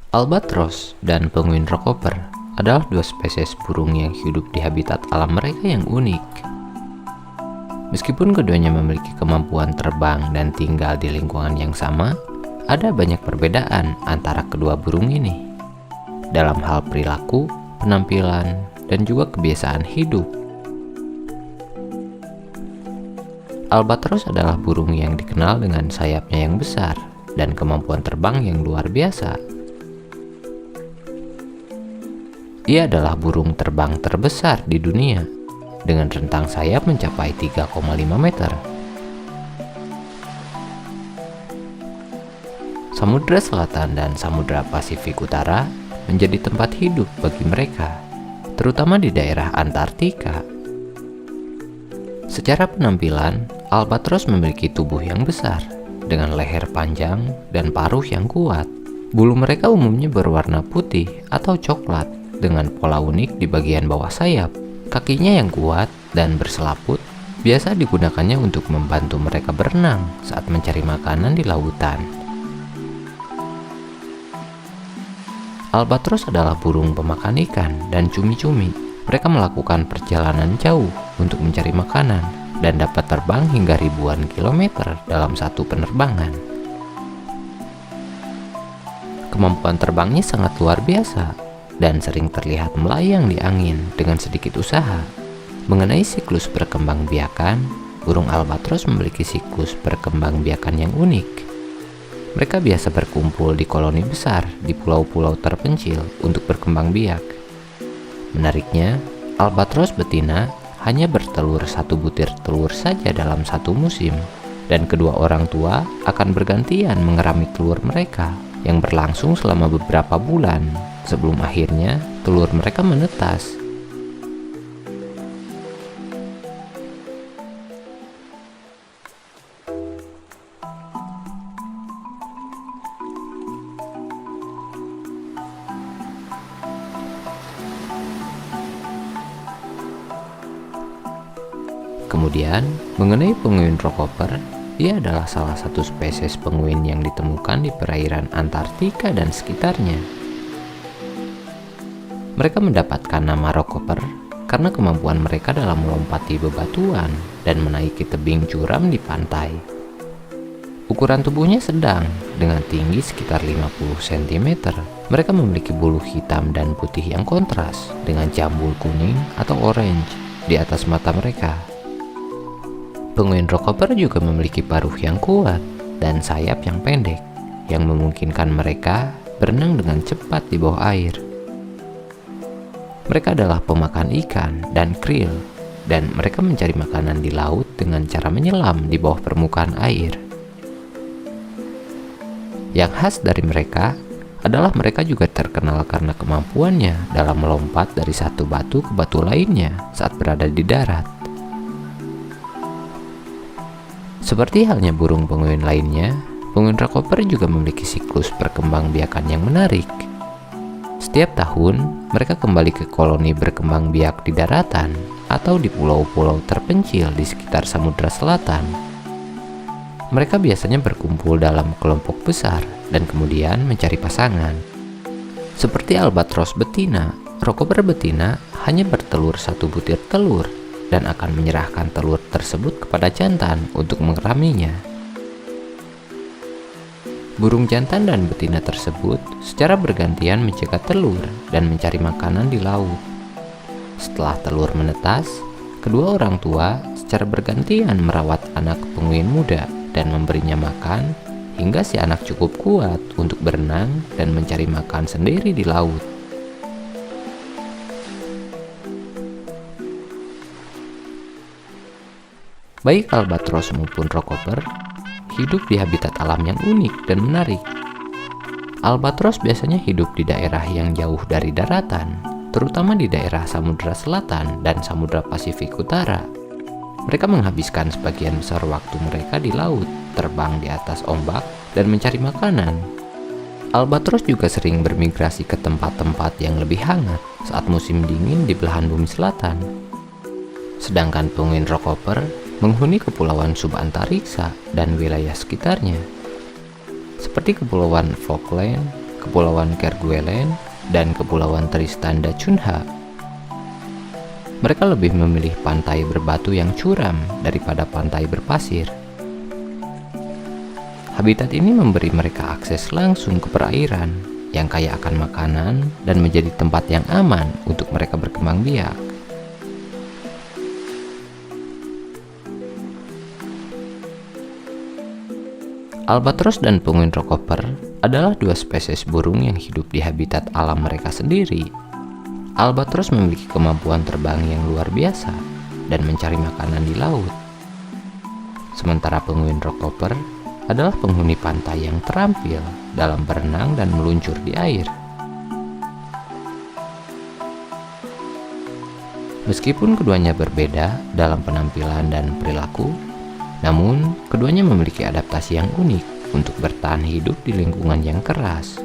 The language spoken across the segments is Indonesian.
Albatros dan penguin rockoper adalah dua spesies burung yang hidup di habitat alam mereka yang unik. Meskipun keduanya memiliki kemampuan terbang dan tinggal di lingkungan yang sama, ada banyak perbedaan antara kedua burung ini dalam hal perilaku, penampilan, dan juga kebiasaan hidup. Albatros adalah burung yang dikenal dengan sayapnya yang besar dan kemampuan terbang yang luar biasa. Ia adalah burung terbang terbesar di dunia dengan rentang sayap mencapai 3,5 meter. Samudra Selatan dan Samudra Pasifik Utara menjadi tempat hidup bagi mereka, terutama di daerah Antartika. Secara penampilan, albatros memiliki tubuh yang besar dengan leher panjang dan paruh yang kuat. Bulu mereka umumnya berwarna putih atau coklat dengan pola unik di bagian bawah sayap. Kakinya yang kuat dan berselaput biasa digunakannya untuk membantu mereka berenang saat mencari makanan di lautan. Albatros adalah burung pemakan ikan dan cumi-cumi. Mereka melakukan perjalanan jauh untuk mencari makanan dan dapat terbang hingga ribuan kilometer dalam satu penerbangan. Kemampuan terbangnya sangat luar biasa dan sering terlihat melayang di angin dengan sedikit usaha. Mengenai siklus perkembangbiakan, burung albatros memiliki siklus perkembangbiakan yang unik. Mereka biasa berkumpul di koloni besar di pulau-pulau terpencil untuk berkembang biak. Menariknya, albatros betina hanya bertelur satu butir telur saja dalam satu musim, dan kedua orang tua akan bergantian mengerami telur mereka yang berlangsung selama beberapa bulan sebelum akhirnya telur mereka menetas. Kemudian, mengenai penguin rockoper, ia adalah salah satu spesies penguin yang ditemukan di perairan Antartika dan sekitarnya. Mereka mendapatkan nama rockoper karena kemampuan mereka dalam melompati bebatuan dan menaiki tebing curam di pantai. Ukuran tubuhnya sedang dengan tinggi sekitar 50 cm. Mereka memiliki bulu hitam dan putih yang kontras dengan jambul kuning atau orange di atas mata mereka. Penguin rockoper juga memiliki paruh yang kuat dan sayap yang pendek yang memungkinkan mereka berenang dengan cepat di bawah air. Mereka adalah pemakan ikan dan krill, dan mereka mencari makanan di laut dengan cara menyelam di bawah permukaan air. Yang khas dari mereka adalah mereka juga terkenal karena kemampuannya dalam melompat dari satu batu ke batu lainnya saat berada di darat. Seperti halnya burung penguin lainnya, penguin rockoper juga memiliki siklus perkembangbiakan yang menarik. Setiap tahun, mereka kembali ke koloni berkembang biak di daratan atau di pulau-pulau terpencil di sekitar Samudra Selatan. Mereka biasanya berkumpul dalam kelompok besar dan kemudian mencari pasangan. Seperti albatros betina, rockoper betina hanya bertelur satu butir telur dan akan menyerahkan telur tersebut kepada jantan untuk mengeraminya. Burung jantan dan betina tersebut secara bergantian menjaga telur dan mencari makanan di laut. Setelah telur menetas, kedua orang tua secara bergantian merawat anak penguin muda dan memberinya makan hingga si anak cukup kuat untuk berenang dan mencari makan sendiri di laut. Baik albatros maupun rockoper hidup di habitat alam yang unik dan menarik. Albatros biasanya hidup di daerah yang jauh dari daratan, terutama di daerah Samudra Selatan dan Samudra Pasifik Utara. Mereka menghabiskan sebagian besar waktu mereka di laut, terbang di atas ombak, dan mencari makanan. Albatros juga sering bermigrasi ke tempat-tempat yang lebih hangat saat musim dingin di belahan bumi selatan. Sedangkan penguin rockoper menghuni kepulauan subantariksa dan wilayah sekitarnya, seperti kepulauan Falkland, Kepulauan Kerguelen, dan Kepulauan Tristan da Cunha. Mereka lebih memilih pantai berbatu yang curam daripada pantai berpasir. Habitat ini memberi mereka akses langsung ke perairan yang kaya akan makanan dan menjadi tempat yang aman untuk mereka berkembang biak. Albatros dan penguin rockoper adalah dua spesies burung yang hidup di habitat alam mereka sendiri. Albatros memiliki kemampuan terbang yang luar biasa dan mencari makanan di laut. Sementara penguin rockoper adalah penghuni pantai yang terampil dalam berenang dan meluncur di air. Meskipun keduanya berbeda dalam penampilan dan perilaku, namun keduanya memiliki adaptasi yang unik untuk bertahan hidup di lingkungan yang keras.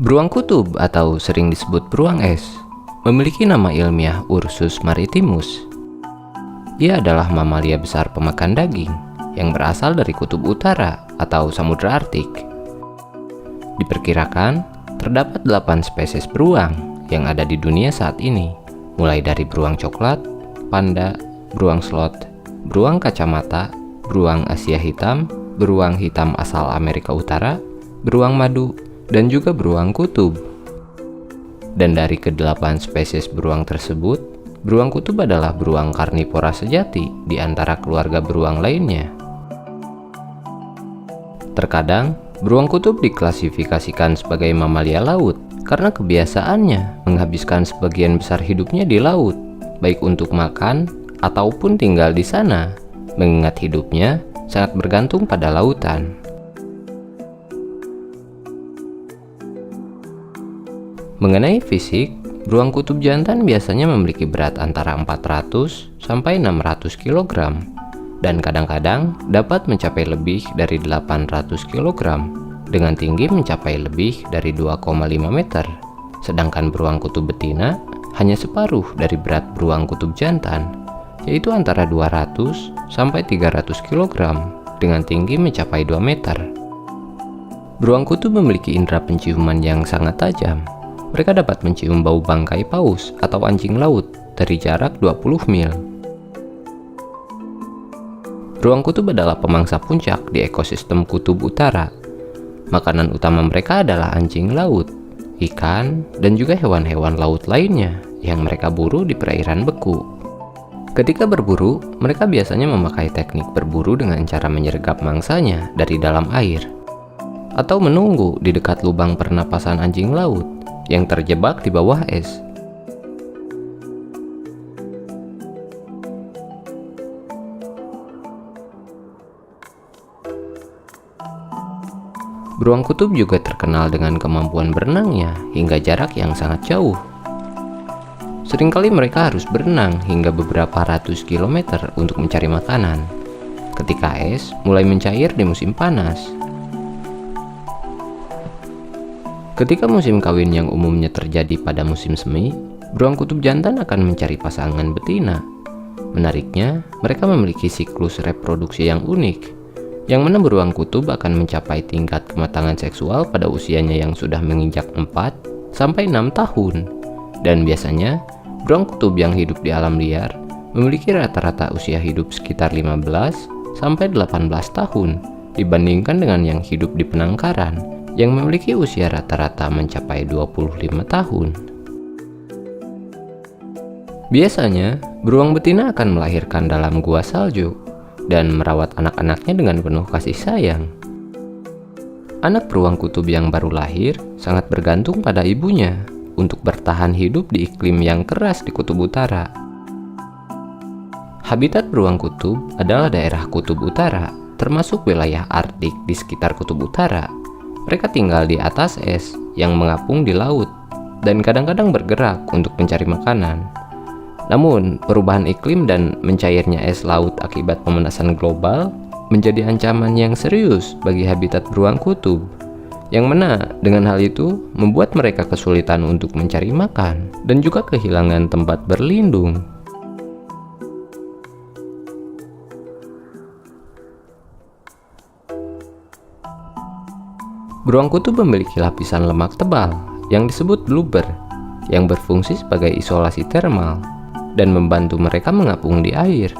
Beruang kutub atau sering disebut beruang es memiliki nama ilmiah Ursus maritimus. Ia adalah mamalia besar pemakan daging yang berasal dari kutub utara atau Samudra Arktik. Diperkirakan terdapat 8 spesies beruang yang ada di dunia saat ini, mulai dari beruang coklat, panda, beruang sloth, beruang kacamata, beruang Asia hitam, beruang hitam asal Amerika Utara, beruang madu, dan juga beruang kutub. Dan dari ke-8 spesies beruang tersebut, beruang kutub adalah beruang karnivora sejati di antara keluarga beruang lainnya. Terkadang, beruang kutub diklasifikasikan sebagai mamalia laut karena kebiasaannya menghabiskan sebagian besar hidupnya di laut, baik untuk makan ataupun tinggal di sana, mengingat hidupnya sangat bergantung pada lautan. Mengenai fisik, beruang kutub jantan biasanya memiliki berat antara 400 sampai 600 kg dan kadang-kadang dapat mencapai lebih dari 800 kg dengan tinggi mencapai lebih dari 2,5 meter. Sedangkan beruang kutub betina hanya separuh dari berat beruang kutub jantan, yaitu antara 200 sampai 300 kg dengan tinggi mencapai 2 meter. Beruang kutub memiliki indera penciuman yang sangat tajam. Mereka dapat mencium bau bangkai paus atau anjing laut dari jarak 20 mil. Beruang kutub adalah pemangsa puncak di ekosistem kutub utara. Makanan utama mereka adalah anjing laut, ikan, dan juga hewan-hewan laut lainnya yang mereka buru di perairan beku. Ketika berburu, mereka biasanya memakai teknik berburu dengan cara menyergap mangsanya dari dalam air atau menunggu di dekat lubang pernapasan anjing laut yang terjebak di bawah es. Beruang kutub juga terkenal dengan kemampuan berenangnya hingga jarak yang sangat jauh. Seringkali mereka harus berenang hingga beberapa ratus kilometer untuk mencari makanan ketika es mulai mencair di musim panas. Ketika musim kawin yang umumnya terjadi pada musim semi, beruang kutub jantan akan mencari pasangan betina. Menariknya, mereka memiliki siklus reproduksi yang unik, yang mana beruang kutub akan mencapai tingkat kematangan seksual pada usianya yang sudah menginjak 4-6 tahun. Dan biasanya, beruang kutub yang hidup di alam liar memiliki rata-rata usia hidup sekitar 15-18 tahun dibandingkan dengan yang hidup di penangkaran yang memiliki usia rata-rata mencapai 25 tahun. Biasanya, beruang betina akan melahirkan dalam gua salju dan merawat anak-anaknya dengan penuh kasih sayang. Anak beruang kutub yang baru lahir sangat bergantung pada ibunya untuk bertahan hidup di iklim yang keras di kutub utara. Habitat beruang kutub adalah daerah kutub utara, termasuk wilayah Arktik di sekitar kutub utara. Mereka tinggal di atas es yang mengapung di laut dan kadang-kadang bergerak untuk mencari makanan. Namun, perubahan iklim dan mencairnya es laut akibat pemanasan global menjadi ancaman yang serius bagi habitat beruang kutub, yang mana dengan hal itu membuat mereka kesulitan untuk mencari makan dan juga kehilangan tempat berlindung. Beruang kutub memiliki lapisan lemak tebal yang disebut blubber yang berfungsi sebagai isolasi termal dan membantu mereka mengapung di air.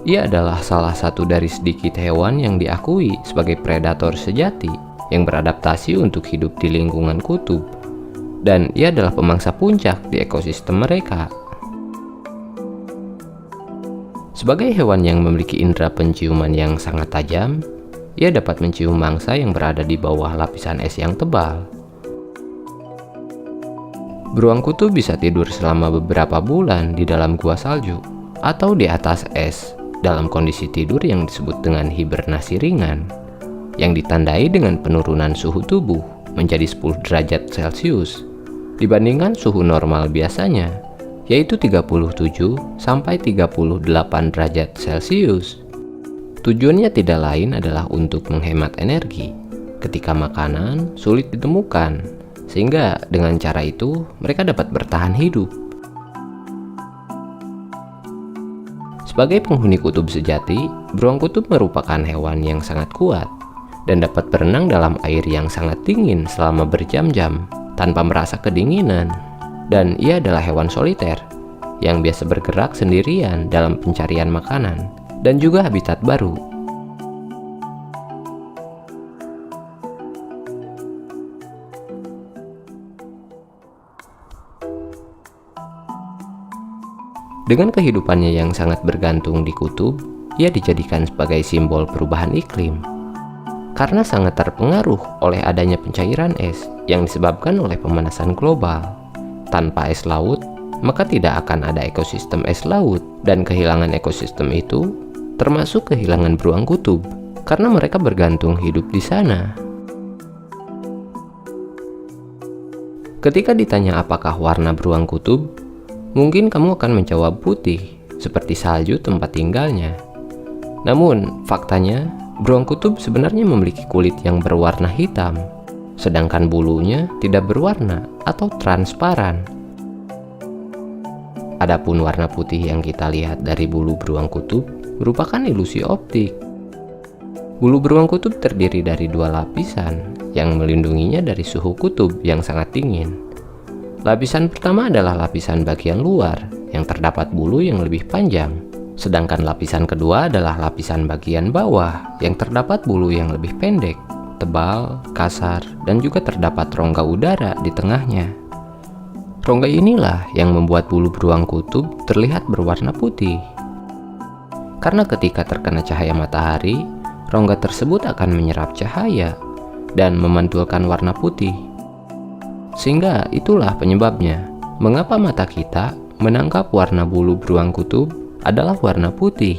Ia adalah salah satu dari sedikit hewan yang diakui sebagai predator sejati yang beradaptasi untuk hidup di lingkungan kutub, dan ia adalah pemangsa puncak di ekosistem mereka. Sebagai hewan yang memiliki indera penciuman yang sangat tajam, ia dapat mencium mangsa yang berada di bawah lapisan es yang tebal. Beruang kutub bisa tidur selama beberapa bulan di dalam gua salju atau di atas es dalam kondisi tidur yang disebut dengan hibernasi ringan, yang ditandai dengan penurunan suhu tubuh menjadi 10 derajat Celcius dibandingkan suhu normal biasanya, yaitu 37 sampai 38 derajat Celcius. Tujuannya tidak lain adalah untuk menghemat energi ketika makanan sulit ditemukan, sehingga dengan cara itu mereka dapat bertahan hidup. Sebagai penghuni kutub sejati, beruang kutub merupakan hewan yang sangat kuat dan dapat berenang dalam air yang sangat dingin selama berjam-jam tanpa merasa kedinginan. Dan ia adalah hewan soliter yang biasa bergerak sendirian dalam pencarian makanan dan juga habitat baru. Dengan kehidupannya yang sangat bergantung di kutub, ia dijadikan sebagai simbol perubahan iklim. Karena sangat terpengaruh oleh adanya pencairan es yang disebabkan oleh pemanasan global. Tanpa es laut, maka tidak akan ada ekosistem es laut, dan kehilangan ekosistem itu termasuk kehilangan beruang kutub karena mereka bergantung hidup di sana. Ketika ditanya apakah warna beruang kutub, mungkin kamu akan menjawab putih, seperti salju tempat tinggalnya. Namun, faktanya, beruang kutub sebenarnya memiliki kulit yang berwarna hitam, sedangkan bulunya tidak berwarna atau transparan. Adapun warna putih yang kita lihat dari bulu beruang kutub merupakan ilusi optik. Bulu beruang kutub terdiri dari 2 lapisan yang melindunginya dari suhu kutub yang sangat dingin. Lapisan pertama adalah lapisan bagian luar yang terdapat bulu yang lebih panjang, sedangkan lapisan kedua adalah lapisan bagian bawah yang terdapat bulu yang lebih pendek, tebal, kasar, dan juga terdapat rongga udara di tengahnya. Rongga inilah yang membuat bulu beruang kutub terlihat berwarna putih. Karena ketika terkena cahaya matahari, rongga tersebut akan menyerap cahaya dan memantulkan warna putih. Sehingga itulah penyebabnya mengapa mata kita menangkap warna bulu beruang kutub adalah warna putih.